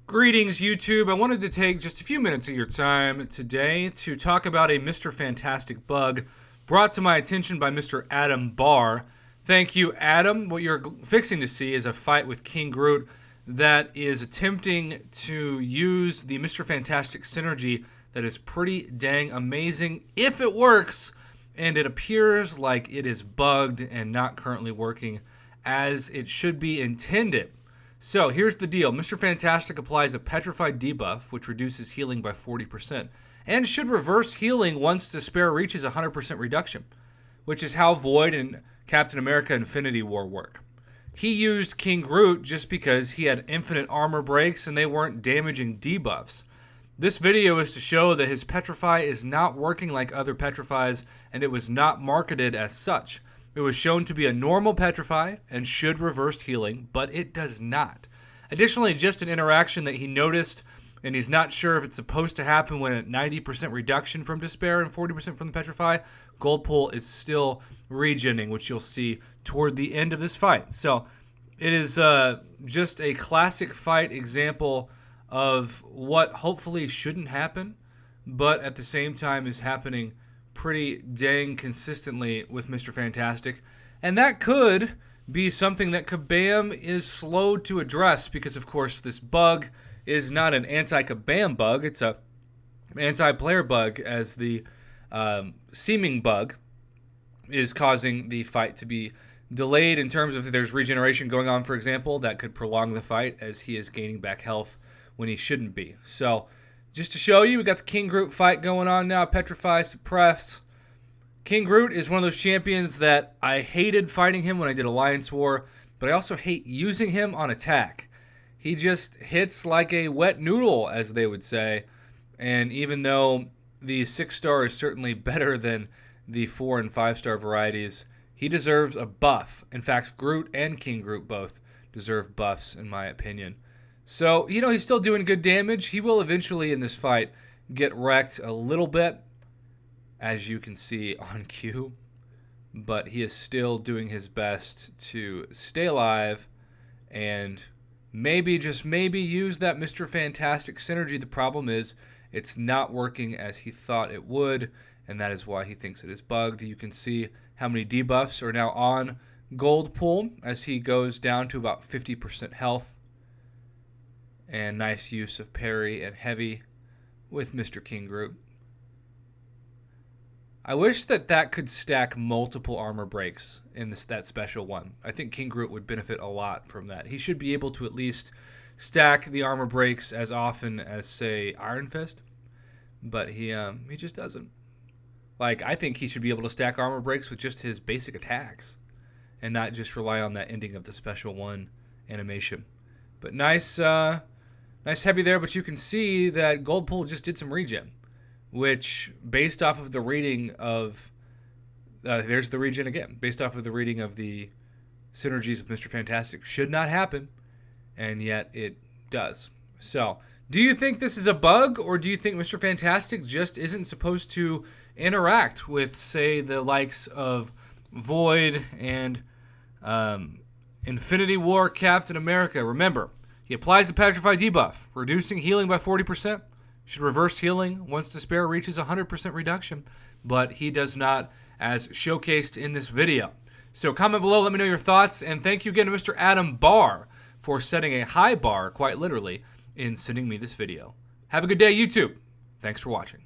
Greetings, YouTube. I wanted to take just a few minutes of your time today to talk about a Mr. Fantastic bug brought to my attention by Mr. Adam Barr. Thank you, Adam. What you're fixing to see is a fight with King Groot that is attempting to use the Mr. Fantastic synergy that is pretty dang amazing if it works, and it appears like it is bugged and not currently working as it should be intended. So here's the deal. Mr. Fantastic applies a petrified debuff, which reduces healing by 40%, and should reverse healing once despair reaches 100% reduction, which is how Void and Captain America Infinity War work. He used King Groot just because he had infinite armor breaks and they weren't damaging debuffs. This video is to show that his Petrify is not working like other Petrifies, and it was not marketed as such. It was shown to be a normal Petrify and should reverse healing, but it does not. Additionally, just an interaction that he noticed, and he's not sure if it's supposed to happen when at 90% reduction from Despair and 40% from the Petrify, Goldpool is still regening, which you'll see toward the end of this fight. So it is just a classic fight example of what hopefully shouldn't happen, but at the same time is happening pretty dang consistently with Mr. Fantastic. And that could be something that Kabam is slow to address because, of course, this bug is not an anti-Kabam bug. It's a anti-player bug, as the seeming bug is causing the fight to be delayed in terms of if there's regeneration going on, for example, that could prolong the fight as he is gaining back health when he shouldn't be. So just to show you, we got the King Groot fight going on now. Petrify, Suppress. King Groot is one of those champions that I hated fighting him when I did Alliance War, but I also hate using him on attack. He just hits like a wet noodle, as they would say. And even though the 6-star is certainly better than the 4 and 5-star varieties, he deserves a buff. In fact, Groot and King Groot both deserve buffs, in my opinion. So, he's still doing good damage. He will eventually in this fight get wrecked a little bit, as you can see on cue. But he is still doing his best to stay alive and maybe, just maybe, use that Mr. Fantastic synergy. The problem is it's not working as he thought it would, and that is why he thinks it is bugged. You can see how many debuffs are now on Goldpool as he goes down to about 50% health. And nice use of parry and heavy with Mr. King Groot. I wish that could stack multiple armor breaks in that special one. I think King Groot would benefit a lot from that. He should be able to at least stack the armor breaks as often as, say, Iron Fist. But he just doesn't. Like, I think he should be able to stack armor breaks with just his basic attacks and not just rely on that ending of the special one animation. But nice heavy there, but you can see that Goldpool just did some regen, which, based off of the reading of, there's the regen again, based off of the reading of the synergies with Mr. Fantastic, should not happen, and yet it does. So, do you think this is a bug, or do you think Mr. Fantastic just isn't supposed to interact with, say, the likes of Void and Infinity War Captain America? Remember, he applies the Petrify debuff, reducing healing by 40%. Should reverse healing once despair reaches 100% reduction, but he does not, as showcased in this video. So comment below, let me know your thoughts, and thank you again to Mr. Adam Barr for setting a high bar, quite literally, in sending me this video. Have a good day, YouTube. Thanks for watching.